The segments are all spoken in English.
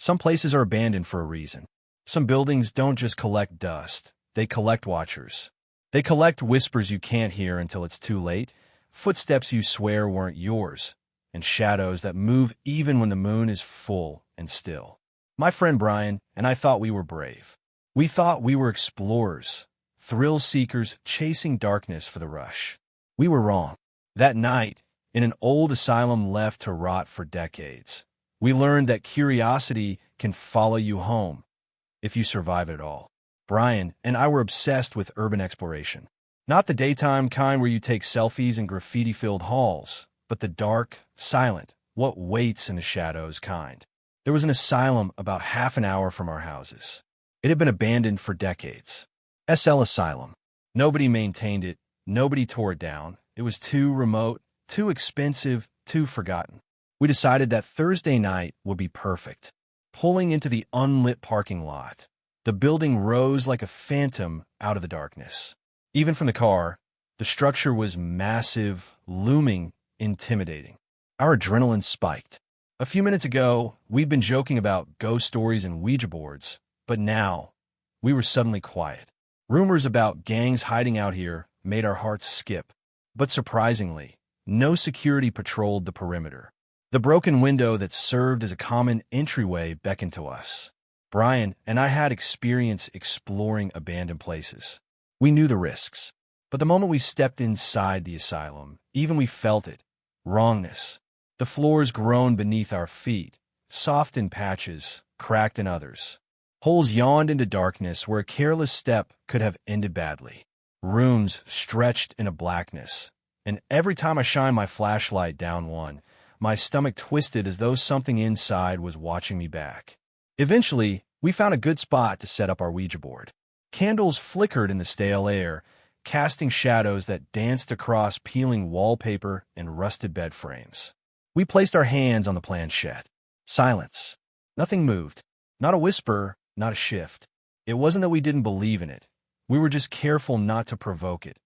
Some places are abandoned for a reason. Some buildings don't just collect dust, they collect watchers. They collect whispers you can't hear until it's too late, footsteps you swear weren't yours, and shadows that move even when the moon is full and still. My friend Brian and I thought we were brave. We thought we were explorers, thrill seekers chasing darkness for the rush. We were wrong. That night, in an old asylum left to rot for decades, we learned that curiosity can follow you home if you survive it all. Brian and I were obsessed with urban exploration. Not the daytime kind where you take selfies in graffiti-filled halls, but the dark, silent, what waits in the shadows kind. There was an asylum about half an hour from our houses. It had been abandoned for decades. SL Asylum. Nobody maintained it. Nobody tore it down. It was too remote, too expensive, too forgotten. We decided that Thursday night would be perfect. Pulling into the unlit parking lot, the building rose like a phantom out of the darkness. Even from the car, the structure was massive, looming, intimidating. Our adrenaline spiked. A few minutes ago, we'd been joking about ghost stories and Ouija boards, but now, we were suddenly quiet. Rumors about gangs hiding out here made our hearts skip. But surprisingly, no security patrolled the perimeter. The broken window that served as a common entryway beckoned to us. Brian and I had experience exploring abandoned places. We knew the risks. But the moment we stepped inside the asylum, even we felt it. Wrongness. The floors groaned beneath our feet, soft in patches, cracked in others. Holes yawned into darkness where a careless step could have ended badly. Rooms stretched into blackness, and every time I shined my flashlight down one, my stomach twisted as though something inside was watching me back. Eventually, we found a good spot to set up our Ouija board. Candles flickered in the stale air, casting shadows that danced across peeling wallpaper and rusted bed frames. We placed our hands on the planchette. Silence. Nothing moved. Not a whisper, not a shift. It wasn't that we didn't believe in it. We were just careful not to provoke it.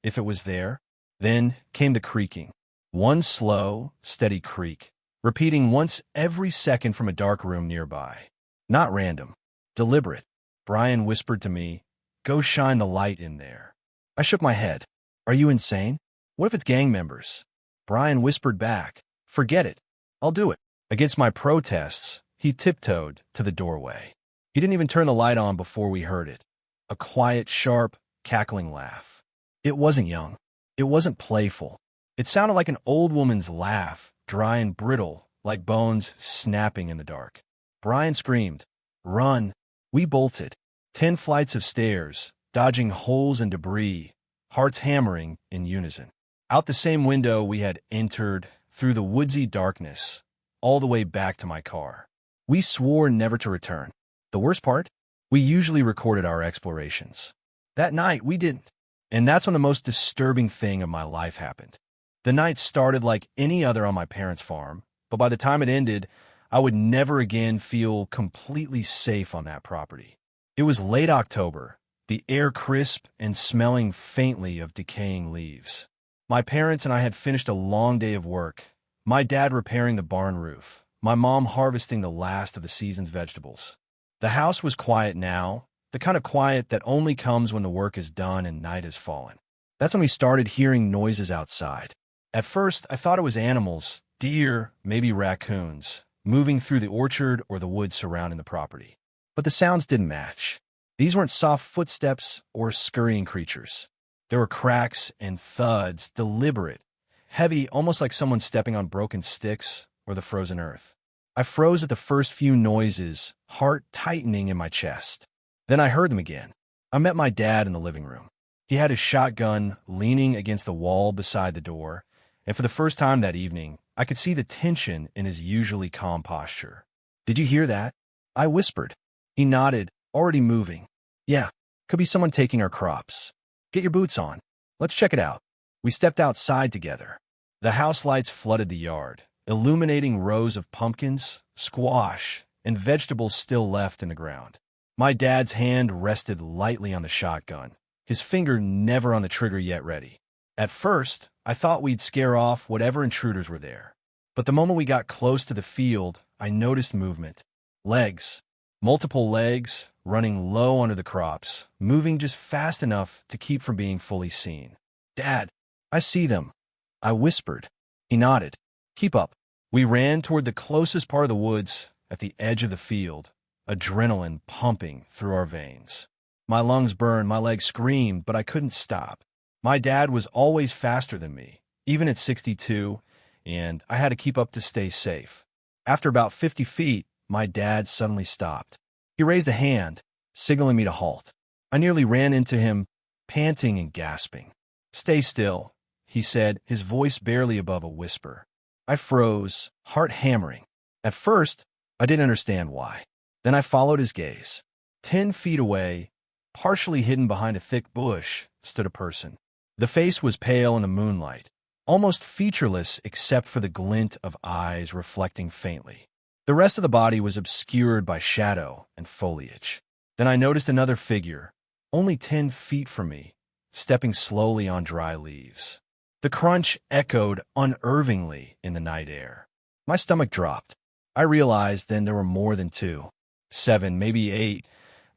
If it was there, then came the creaking. One slow, steady creak, repeating once every second from a dark room nearby. Not random. Deliberate. Brian whispered to me, "Go shine the light in there." I shook my head. "Are you insane? What if it's gang members?" Brian whispered back, "Forget it. I'll do it." Against my protests, he tiptoed to the doorway. He didn't even turn the light on before we heard it. A quiet, sharp, cackling laugh. It wasn't young. It wasn't playful. It sounded like an old woman's laugh, dry and brittle, like bones snapping in the dark. Brian screamed, "Run!" We bolted. 10 flights of stairs, dodging holes and debris, hearts hammering in unison. Out the same window we had entered, through the woodsy darkness, all the way back to my car. We swore never to return. The worst part? We usually recorded our explorations. That night, we didn't. And that's when the most disturbing thing of my life happened. The night started like any other on my parents' farm, but by the time it ended, I would never again feel completely safe on that property. It was late October, the air crisp and smelling faintly of decaying leaves. My parents and I had finished a long day of work, my dad repairing the barn roof, my mom harvesting the last of the season's vegetables. The house was quiet now, the kind of quiet that only comes when the work is done and night has fallen. That's when we started hearing noises outside. At first, I thought it was animals, deer, maybe raccoons, moving through the orchard or the woods surrounding the property. But the sounds didn't match. These weren't soft footsteps or scurrying creatures. There were cracks and thuds, deliberate, heavy, almost like someone stepping on broken sticks or the frozen earth. I froze at the first few noises, heart tightening in my chest. Then I heard them again. I met my dad in the living room. He had his shotgun leaning against the wall beside the door, and for the first time that evening, I could see the tension in his usually calm posture. "Did you hear that?" I whispered. He nodded, already moving. "Yeah, could be someone taking our crops. Get your boots on. Let's check it out." We stepped outside together. The house lights flooded the yard, illuminating rows of pumpkins, squash, and vegetables still left in the ground. My dad's hand rested lightly on the shotgun, his finger never on the trigger yet ready. At first, I thought we'd scare off whatever intruders were there. But the moment we got close to the field, I noticed movement. Legs. Multiple legs, running low under the crops, moving just fast enough to keep from being fully seen. "Dad, I see them," I whispered. He nodded. "Keep up." We ran toward the closest part of the woods at the edge of the field, adrenaline pumping through our veins. My lungs burned, my legs screamed, but I couldn't stop. My dad was always faster than me, even at 62, and I had to keep up to stay safe. After about 50 feet, my dad suddenly stopped. He raised a hand, signaling me to halt. I nearly ran into him, panting and gasping. "Stay still," he said, his voice barely above a whisper. I froze, heart hammering. At first, I didn't understand why. Then I followed his gaze. 10 feet away, partially hidden behind a thick bush, stood a person. The face was pale in the moonlight, almost featureless except for the glint of eyes reflecting faintly. The rest of the body was obscured by shadow and foliage. Then I noticed another figure, only 10 feet from me, stepping slowly on dry leaves. The crunch echoed unnervingly in the night air. My stomach dropped. I realized then there were more than 2. 7, maybe 8,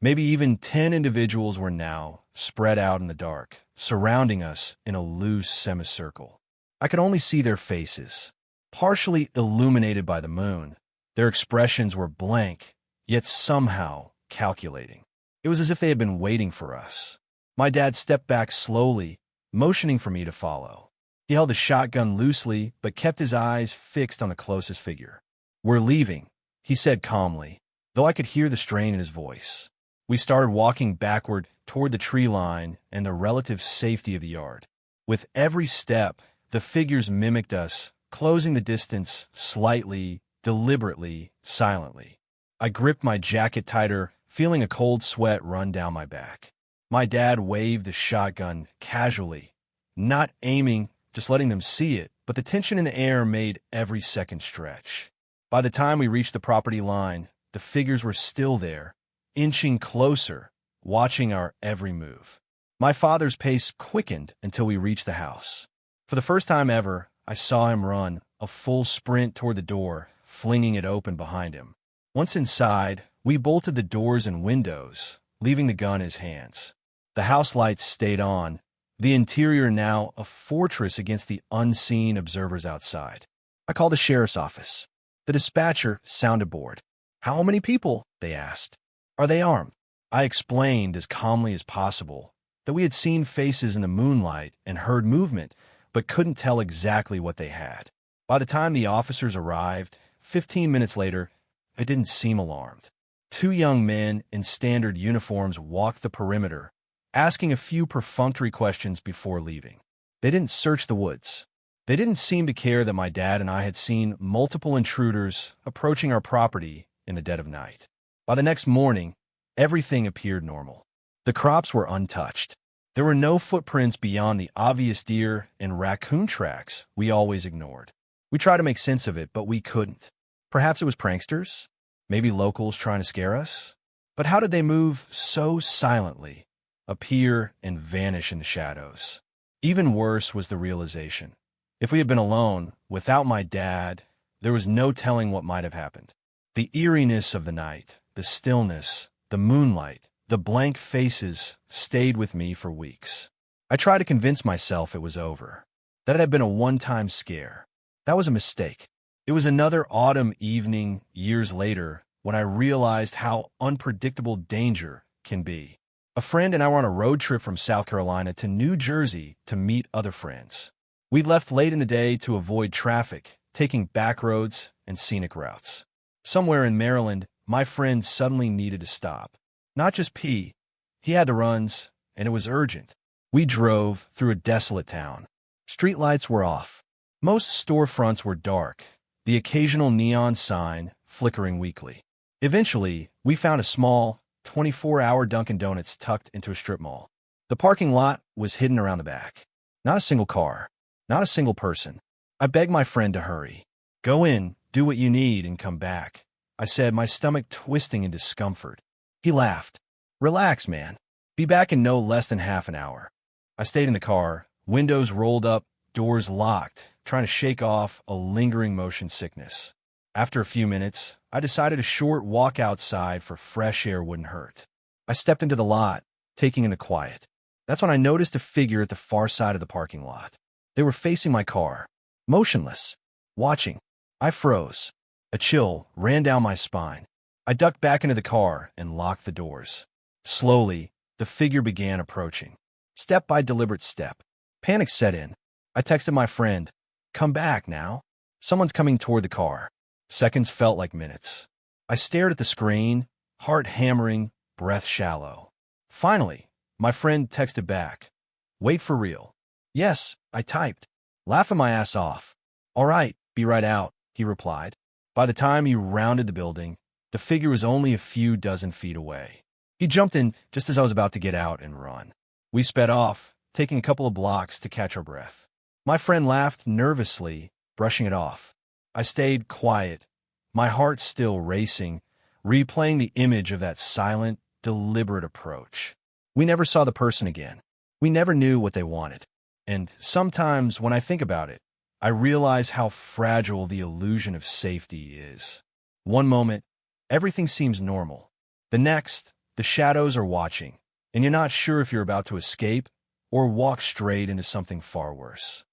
maybe even 10 individuals were now spread out in the dark, surrounding us in a loose semicircle. I could only see their faces, partially illuminated by the moon. Their expressions were blank, yet somehow calculating. It was as if they had been waiting for us. My dad stepped back slowly, motioning for me to follow. He held the shotgun loosely, but kept his eyes fixed on the closest figure. "We're leaving," he said calmly, though I could hear the strain in his voice. We started walking backward toward the tree line and the relative safety of the yard. With every step, the figures mimicked us, closing the distance slightly, deliberately, silently. I gripped my jacket tighter, feeling a cold sweat run down my back. My dad waved the shotgun casually, not aiming, just letting them see it, but the tension in the air made every second stretch. By the time we reached the property line, the figures were still there, inching closer, watching our every move. My father's pace quickened until we reached the house. For the first time ever, I saw him run a full sprint toward the door, flinging it open behind him. Once inside, we bolted the doors and windows, leaving the gun in his hands. The house lights stayed on, the interior now a fortress against the unseen observers outside. I called the sheriff's office. The dispatcher sounded bored. "How many people?" they asked. "Are they armed?" I explained as calmly as possible that we had seen faces in the moonlight and heard movement, but couldn't tell exactly what they had. By the time the officers arrived, 15 minutes later, I didn't seem alarmed. 2 young men in standard uniforms walked the perimeter, asking a few perfunctory questions before leaving. They didn't search the woods. They didn't seem to care that my dad and I had seen multiple intruders approaching our property in the dead of night. By the next morning, everything appeared normal. The crops were untouched. There were no footprints beyond the obvious deer and raccoon tracks we always ignored. We tried to make sense of it, but we couldn't. Perhaps it was pranksters? Maybe locals trying to scare us? But how did they move so silently, appear and vanish in the shadows? Even worse was the realization. If we had been alone, without my dad, there was no telling what might have happened. The eeriness of the night, the stillness, the moonlight, the blank faces stayed with me for weeks. I tried to convince myself it was over, that it had been a one-time scare. That was a mistake. It was another autumn evening, years later, when I realized how unpredictable danger can be. A friend and I were on a road trip from South Carolina to New Jersey to meet other friends. We left late in the day to avoid traffic, taking back roads and scenic routes. Somewhere in Maryland, my friend suddenly needed to stop. Not just pee. He had the runs, and it was urgent. We drove through a desolate town. Streetlights were off. Most storefronts were dark, the occasional neon sign flickering weakly. Eventually, we found a small, 24-hour Dunkin' Donuts tucked into a strip mall. The parking lot was hidden around the back. Not a single car, not a single person. I begged my friend to hurry. "Go in, do what you need, and come back," I said, my stomach twisting in discomfort. He laughed. "Relax, man. Be back in no less than half an hour." I stayed in the car, windows rolled up, doors locked, trying to shake off a lingering motion sickness. After a few minutes, I decided a short walk outside for fresh air wouldn't hurt. I stepped into the lot, taking in the quiet. That's when I noticed a figure at the far side of the parking lot. They were facing my car, motionless, watching. I froze. A chill ran down my spine. I ducked back into the car and locked the doors. Slowly, the figure began approaching. Step by deliberate step. Panic set in. I texted my friend, "Come back now. Someone's coming toward the car." Seconds felt like minutes. I stared at the screen, heart hammering, breath shallow. Finally, my friend texted back, "Wait for real." "Yes," I typed, laughing my ass off. "All right, be right out," he replied. By the time he rounded the building, the figure was only a few dozen feet away. He jumped in just as I was about to get out and run. We sped off, taking a couple of blocks to catch our breath. My friend laughed nervously, brushing it off. I stayed quiet, my heart still racing, replaying the image of that silent, deliberate approach. We never saw the person again. We never knew what they wanted. And sometimes when I think about it, I realize how fragile the illusion of safety is. One moment, everything seems normal. The next, the shadows are watching, and you're not sure if you're about to escape or walk straight into something far worse.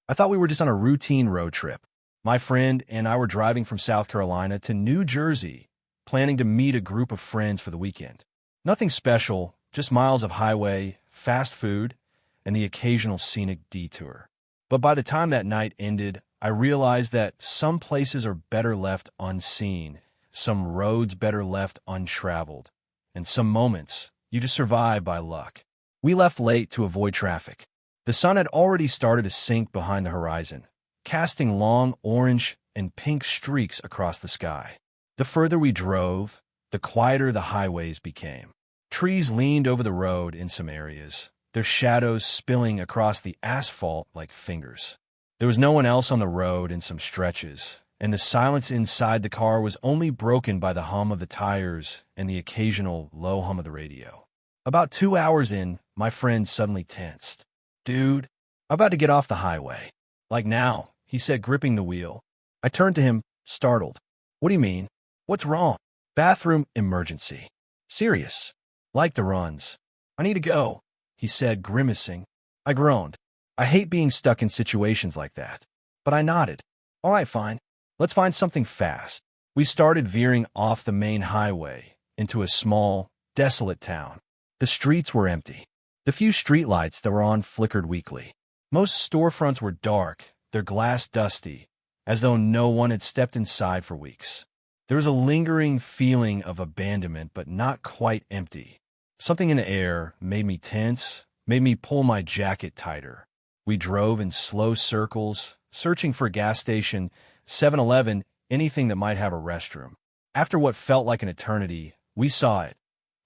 I thought we were just on a routine road trip. My friend and I were driving from South Carolina to New Jersey, planning to meet a group of friends for the weekend. Nothing special, just miles of highway, fast food, and the occasional scenic detour. But by the time that night ended, I realized that some places are better left unseen, some roads better left untraveled, and some moments you just survive by luck. We left late to avoid traffic. The sun had already started to sink behind the horizon, casting long orange and pink streaks across the sky. The further we drove, the quieter the highways became. Trees leaned over the road in some areas, their shadows spilling across the asphalt like fingers. There was no one else on the road in some stretches, and the silence inside the car was only broken by the hum of the tires and the occasional low hum of the radio. About 2 hours in, my friend suddenly tensed. "Dude, I'm about to get off the highway." "Like now," he said, gripping the wheel. I turned to him, startled. "What do you mean? What's wrong?" "Bathroom emergency." "Serious?" "Like the runs." "I need to go," he said, grimacing. I groaned. I hate being stuck in situations like that. But I nodded. "All right, fine. Let's find something fast." We started veering off the main highway into a small, desolate town. The streets were empty. The few streetlights that were on flickered weakly. Most storefronts were dark, their glass dusty, as though no one had stepped inside for weeks. There was a lingering feeling of abandonment, but not quite empty. Something in the air made me tense, made me pull my jacket tighter. We drove in slow circles, searching for a gas station, 7-Eleven, anything that might have a restroom. After what felt like an eternity, we saw it.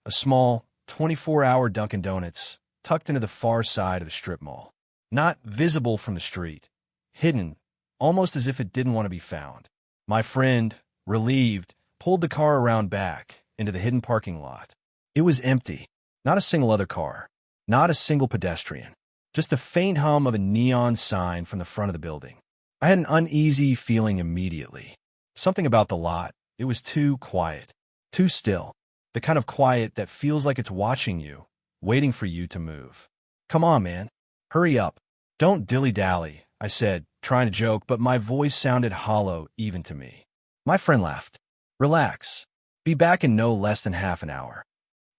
A small, 24-hour Dunkin' Donuts, tucked into the far side of the strip mall. Not visible from the street, hidden, almost as if it didn't want to be found. My friend, relieved, pulled the car around back into the hidden parking lot. It was empty. Not a single other car. Not a single pedestrian. Just the faint hum of a neon sign from the front of the building. I had an uneasy feeling immediately. Something about the lot. It was too quiet. Too still. The kind of quiet that feels like it's watching you, waiting for you to move. "Come on, man. Hurry up. Don't dilly-dally," I said, trying to joke, but my voice sounded hollow even to me. My friend laughed. "Relax. Be back in no less than half an hour."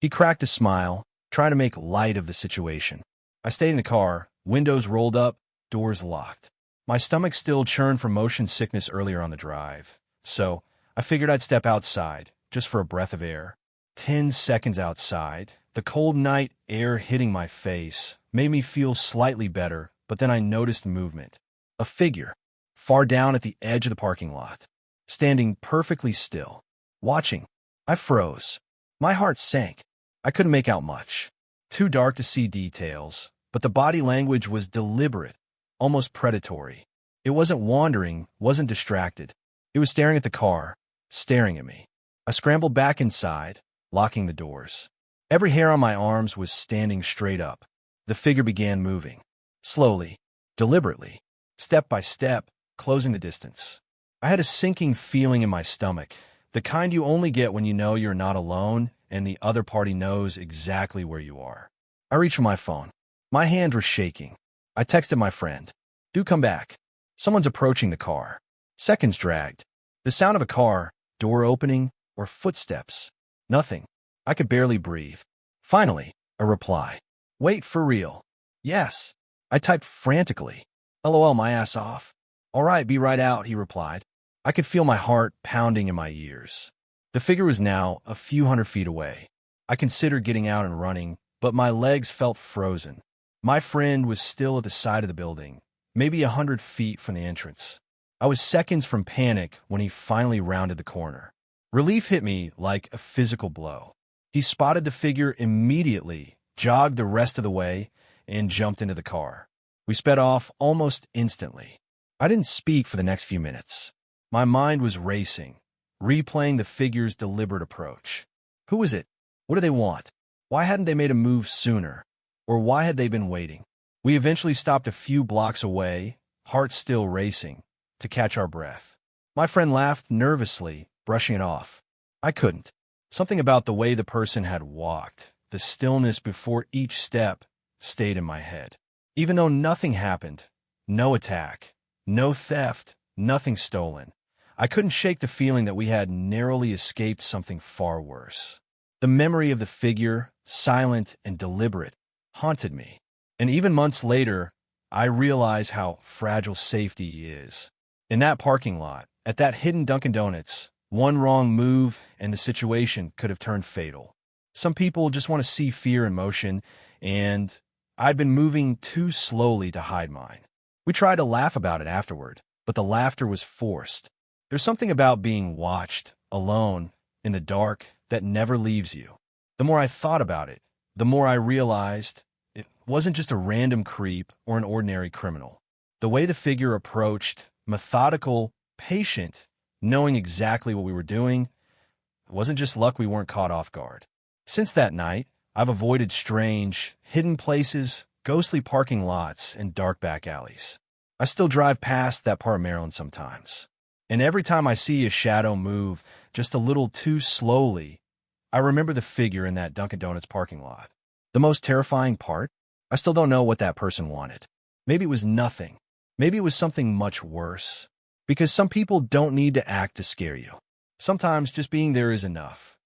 He cracked a smile, trying to make light of the situation. I stayed in the car, windows rolled up, doors locked. My stomach still churned from motion sickness earlier on the drive, so I figured I'd step outside, just for a breath of air. 10 seconds outside, the cold night air hitting my face made me feel slightly better, but then I noticed movement. A figure, far down at the edge of the parking lot, standing perfectly still, watching. I froze. My heart sank. I couldn't make out much. Too dark to see details, but the body language was deliberate, almost predatory. It wasn't wandering, wasn't distracted. It was staring at the car, staring at me. I scrambled back inside, locking the doors. Every hair on my arms was standing straight up. The figure began moving. Slowly, deliberately, step by step, closing the distance. I had a sinking feeling in my stomach, the kind you only get when you know you're not alone and the other party knows exactly where you are. I reached for my phone. My hands were shaking. I texted my friend, "Do come back. Someone's approaching the car." Seconds dragged. The sound of a car, door opening, or footsteps. Nothing. I could barely breathe. Finally, a reply. "Wait, for real?" "Yes." I typed frantically. "LOL my ass off." "All right, be right out," he replied. I could feel my heart pounding in my ears. The figure was now a few hundred feet away. I considered getting out and running, but my legs felt frozen. My friend was still at the side of the building, maybe 100 feet from the entrance. I was seconds from panic when he finally rounded the corner. Relief hit me like a physical blow. He spotted the figure immediately, jogged the rest of the way, and jumped into the car. We sped off almost instantly. I didn't speak for the next few minutes. My mind was racing, replaying the figure's deliberate approach. Who was it? What do they want? Why hadn't they made a move sooner? Or why had they been waiting? We eventually stopped a few blocks away, hearts still racing, to catch our breath. My friend laughed nervously, brushing it off. I couldn't. Something about the way the person had walked, the stillness before each step, stayed in my head. Even though nothing happened, no attack, no theft, nothing stolen, I couldn't shake the feeling that we had narrowly escaped something far worse. The memory of the figure, silent and deliberate, haunted me. And even months later, I realized how fragile safety is. In that parking lot, at that hidden Dunkin' Donuts, one wrong move and the situation could have turned fatal. Some people just want to see fear in motion, and I'd been moving too slowly to hide mine. We tried to laugh about it afterward, but the laughter was forced. There's something about being watched, alone, in the dark, that never leaves you. The more I thought about it, the more I realized it wasn't just a random creep or an ordinary criminal. The way the figure approached, methodical, patient, knowing exactly what we were doing, it wasn't just luck we weren't caught off guard. Since that night, I've avoided strange, hidden places, ghostly parking lots, and dark back alleys. I still drive past that part of Maryland sometimes. And every time I see a shadow move just a little too slowly, I remember the figure in that Dunkin' Donuts parking lot. The most terrifying part? I still don't know what that person wanted. Maybe it was nothing. Maybe it was something much worse. Because some people don't need to act to scare you. Sometimes just being there is enough.